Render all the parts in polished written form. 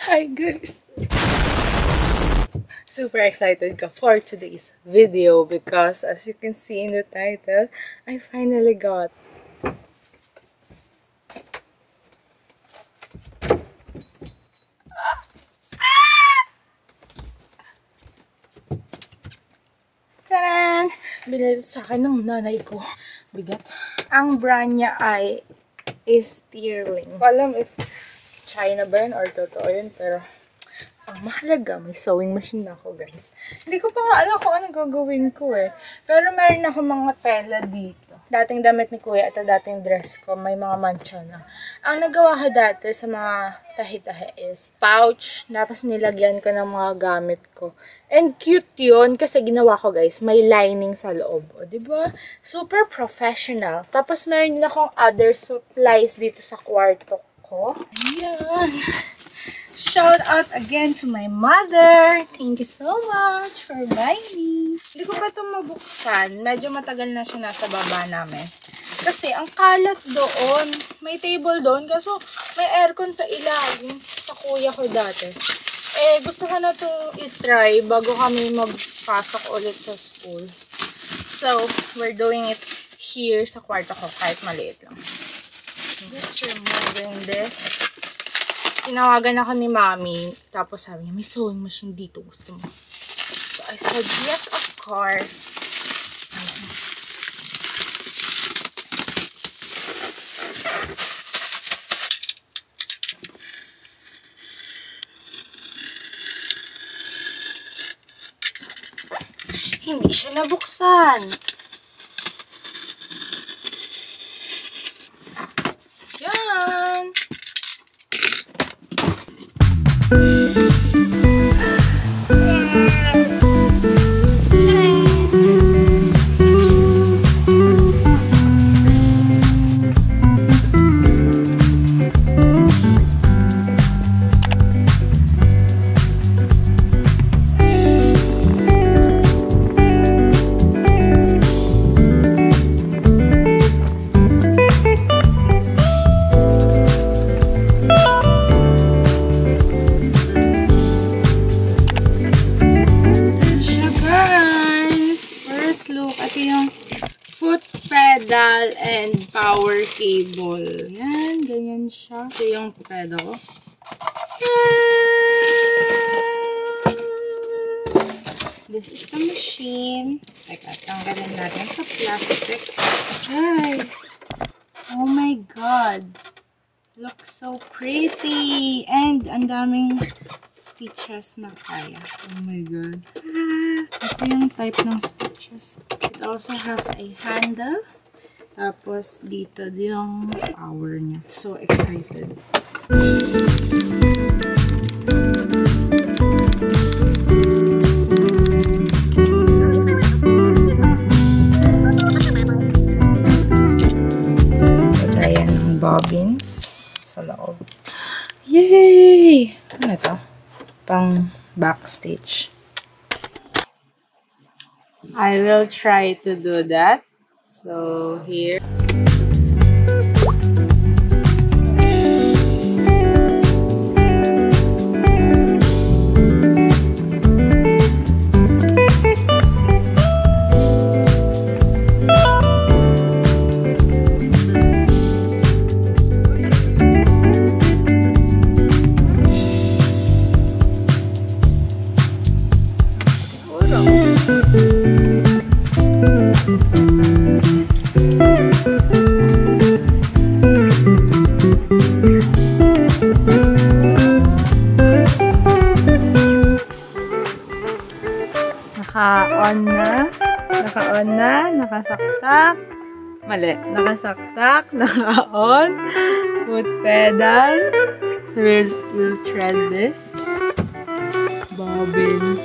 Hi guys! Super excited ka for today's video because as you can see in the title, I finally got Taran! Binili sa akin ng nanay ko. Bigat. Ang brand niya ay Sterling. Alam if China ba yun or totoo yun, pero ang mahalaga, may sewing machine na ako, guys. Hindi ko pa nga alam kung anong gagawin ko eh. Pero meron ako mga tela dito. Dating damit ni kuya at dating dress ko, may mga mancha na. Ang nagawa ko dati sa mga tahi-tahi is pouch. Tapos nilagyan ko ng mga gamit ko. And cute yun kasi ginawa ko, guys. May lining sa loob. O, diba? Super professional. Tapos meron din akong other supplies dito sa kwarto ko. Ayan. Shout out again to my mother. Thank you so much for buying me. Hindi ko pa ito mabuksan. Medyo matagal na siya nasa baba namin. Kasi ang kalat doon. May table doon. Kaso may aircon sa ilalim. Sa kuya ko dati. Eh, gusto ko na ito i-try bago kami magpasok ulit sa school. So, we're doing it here sa kwarto ko kahit maliit lang. Just removing this. Tinawagan ako ni Mami. Tapos sabi niya, may sewing machine dito. Gusto mo? So, I said, yes, of course. Ayan. Hindi siya nabuksan. Yan. Pedal and power cable. Yan, ganyan siya. Ito yung pedal. This is the machine. Teka, tanggalin natin sa plastic. Guys! Oh my God! Looks so pretty! And ang daming stitches na kaya. Oh my God. Ito yung type ng stitches. It also has a handle. Tapos dito yung power niya. So excited. Lagayan ng bobbins sa loob. Yay! Ano ito? Pang backstage. I will try to do that. So here. Naka-on na, nakasaksak. Mali, nakasaksak, naka-on. Foot pedal. We'll thread this. Bobbin.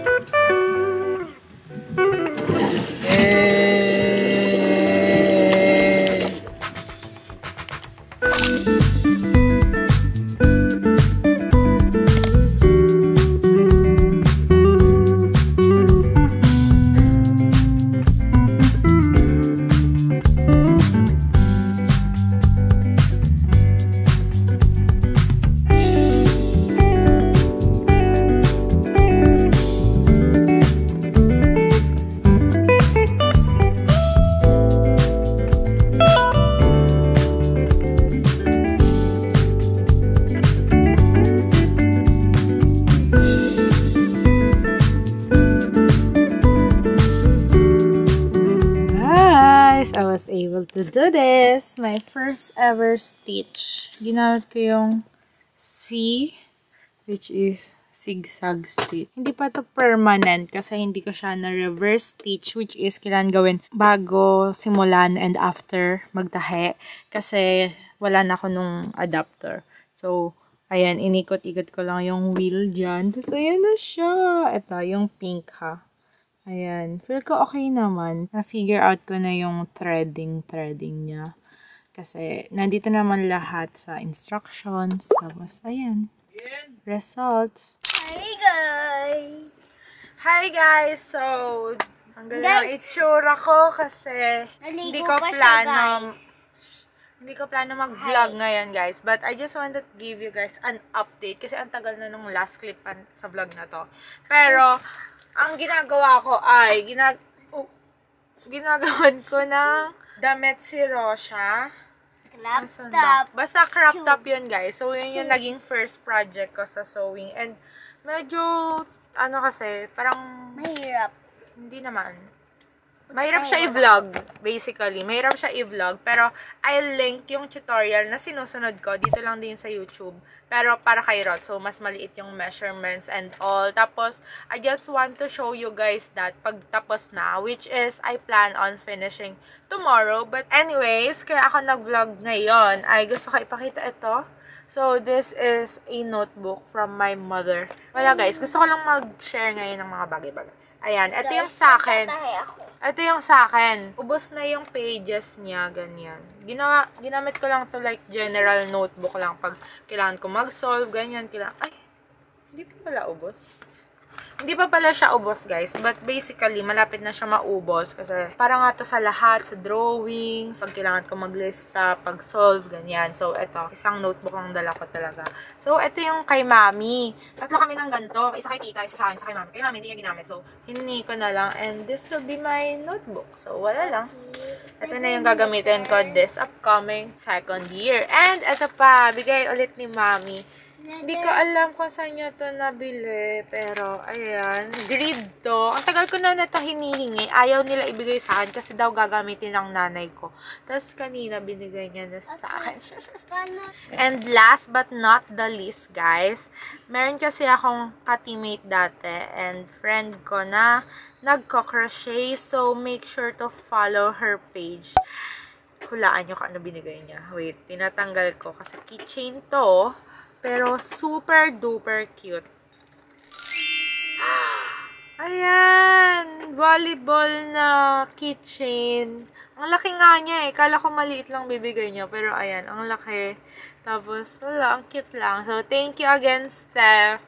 able to do this. My first ever stitch. Ginamit ko yung C, which is zigzag stitch. Hindi pa to permanent kasi hindi ko siya na reverse stitch, which is kailangan gawin bago simulan and after magtahe kasi wala na ako nung adapter. So, ayan, inikot-ikot ko lang yung wheel dyan. Tapos, ayan na siya. Ito, yung pink ha. Ayan. Feel ko okay naman. Na-figure out ko na yung threading niya. Kasi, nandito naman lahat sa instructions. Tapos, ayan. Results. Hi guys! Hi guys! So, ang ganda ng itsura ko kasi hindi ko plano mag-vlog ngayon guys. But I just wanted to give you guys an update kasi ang tagal na nung last clip sa vlog na to. Pero, ang ginagawa ko ay ginagawan ko ng damit si Rosha. Crop top. Basta crop top yun guys. So, yun yung naging first project ko sa sewing. And, medyo, ano kasi, parang Mahirap. hindi naman. Mahirap siya i-vlog, basically. Mahirap siya i-vlog, pero I'll link yung tutorial na sinusunod ko. Dito lang din sa YouTube. Pero para kay Rod. So, mas maliit yung measurements and all. Tapos, I just want to show you guys that pagtapos na, which is, I plan on finishing tomorrow. But anyways, kaya ako nag-vlog ngayon, ay gusto ko ipakita ito. So, this is a notebook from my mother. Wala guys, gusto ko lang mag-share ngayon ng mga bagay-bagay. Ayan, ito yung sa akin. Ito yung sa akin. Ubos na yung pages niya, ganyan. Ginamit ko lang to like general notebook lang pag kailangan ko mag-solve, ganyan. Ay, hindi pa pala ubos. Hindi pa pala siya ubos, guys. But basically, malapit na siya maubos. Kasi parang nga to sa lahat, sa drawings, pag kailangan ko maglista, pag-solve, ganyan. So, ito. Isang notebook ang dala ko talaga. So, ito yung kay Mami. Tatlo kami ng ganito. Isa kay Tita, isa sa akin, isa kay Mami. Kay Mami, hindi niya ginamit. So, hiningi ko na lang. And this will be my notebook. So, wala lang. Ito na yung gagamitin ko this upcoming second year. And ito pa, bigay ulit ni Mami. Hindi ko alam kung saan nyo ito nabili. Pero, ayan. Grid to. Ang tagal ko na ito hinihingi. Ayaw nila ibigay sa akin kasi daw gagamitin ng nanay ko. Tapos, kanina binigay niya na sa akin. And last but not the least, guys. Meron kasi akong ka-teammate dati and friend ko na nagko-crochet. So, make sure to follow her page. Hulaan nyo kung ano binigay niya. Wait, tinatanggal ko kasi keychain to. Pero super duper cute. Ayan! Volleyball na keychain. Ang laki nga niya eh. Kala ko maliit lang bibigay niya. Pero ayan, ang laki. Tapos, wala, ang cute lang. So, thank you again, Steph.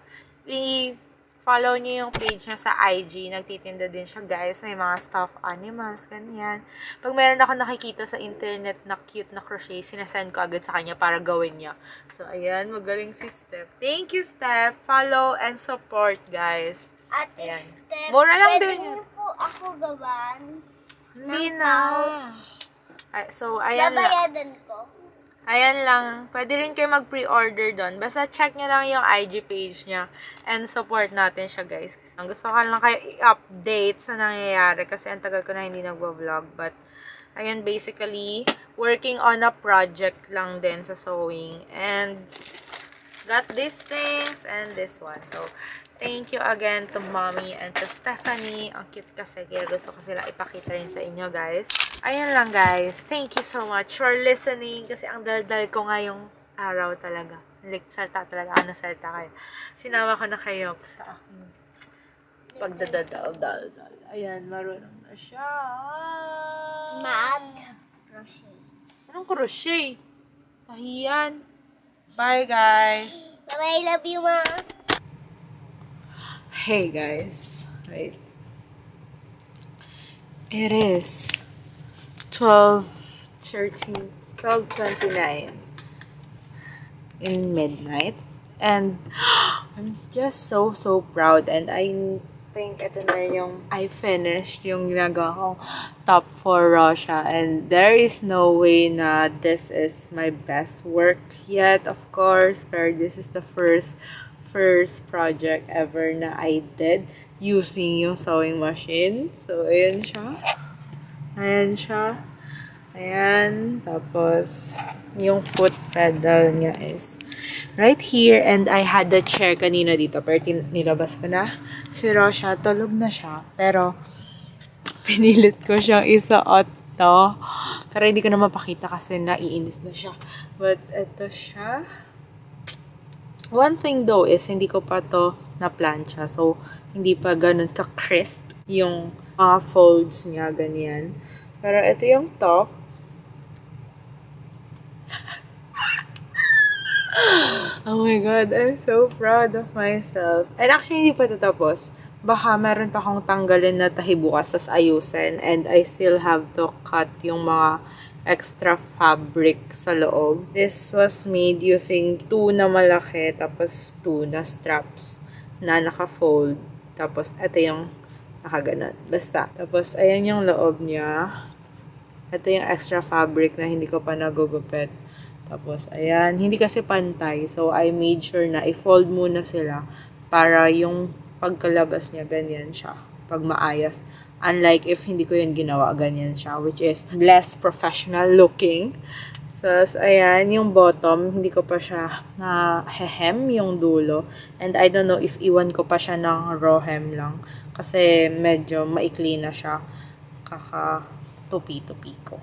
I-follow niyo yung page niya sa IG. Nagtitinda din siya, guys. May mga stuffed animals, ganyan. Pag meron ako nakikita sa internet na cute na crochet, sinasend ko agad sa kanya para gawin niya. So, ayan. Magaling si Steph. Thank you, Steph. Follow and support, guys. At ayan. Steph, Mura lang din yun. pwede po ako gawan Hindi ng na. pouch. So, ayan lang. Babayadan ko. Ayan lang. Pwede rin kayo mag-pre-order doon. Basta check nyo lang yung IG page niya. And support natin siya, guys. Ang gusto ko lang kayo i-update sa nangyayari. Kasi ang tagal ko na hindi nagvo-vlog. But, ayun, basically, working on a project lang din sa sewing. And, got these things and this one. So, thank you again to Mommy and to Stephanie. Ang cute kasi. Kaya gusto ko sila ipakita rin sa inyo, guys. Ayan lang, guys. Thank you so much for listening. Kasi ang daldal ko ngayong araw talaga. Salta talaga. Ano salta kayo? Sinama ko na kayo sa aking pagdadadal-dal-dal. Ayan, marunong na siya. Crochet. Anong crochet? Kahiyan. Bye, guys. Bye-bye. Love you, Ma. Hey guys, wait. It is 12:29 in midnight, and I'm just so proud, and I think ito na yung I finished yung ginagawa kong top for Russia, and there is no way na this is my best work yet, of course, but this is the first project ever na I did using yung sewing machine. So, ayan siya. Ayan siya. Ayan. Tapos, yung foot pedal niya is right here. And I had the chair kanina dito. Pero nilabas ko na. Si Rosha, tulog na siya. Pero, pinilit ko siyang isuot to. Pero hindi ko na mapakita kasi naiinis na siya. But, ito siya. One thing though is, hindi ko pa to na-plancha. So, hindi pa ganun ka-crisp yung folds niya, ganyan. Pero, ito yung top. Oh my God, I'm so proud of myself. And actually, hindi pa tatapos. Baka meron pa akong tanggalin na tahi bukas, tas ayusin. And I still have to cut yung mga extra fabric sa loob. This was made using 2 na malaki, tapos 2 na straps na naka-fold. Tapos, ito yung nakaganon. Basta. Tapos, ayan yung loob niya. Ito yung extra fabric na hindi ko pa nagugupit. Tapos, ayan. Hindi kasi pantay. So, I made sure na i-fold muna sila para yung pagkalabas niya, ganyan siya. Pag maayos. Unlike if hindi ko yun ginawa, ganyan siya. Which is less professional looking. So, ayan. Yung bottom, hindi ko pa siya na-hem yung dulo. And I don't know if iwan ko pa siya ng raw hem lang. Kasi medyo maikli na siya. Kaka-tupi-tupi ko.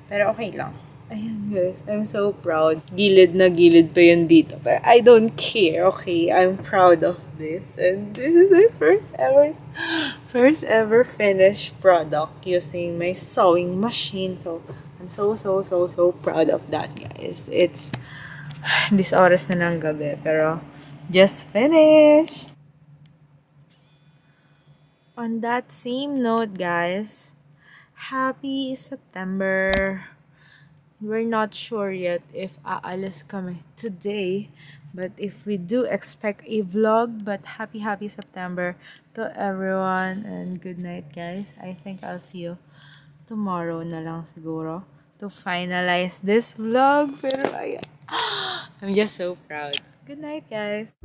Pero okay lang. Ayan guys, I'm so proud. Gilid na gilid pa yun dito. But I don't care, okay? I'm proud of this. And this is my first ever finished product using my sewing machine. So, I'm so proud of that, guys. It's this oras na ng gabi. Pero, just finished. On that same note, guys, happy September. We're not sure yet if aalis kami today. But if we do, expect a vlog. But happy September to everyone. And good night, guys. I think I'll see you tomorrow na lang siguro to finalize this vlog. Pero ayan, I'm just so proud. Good night, guys.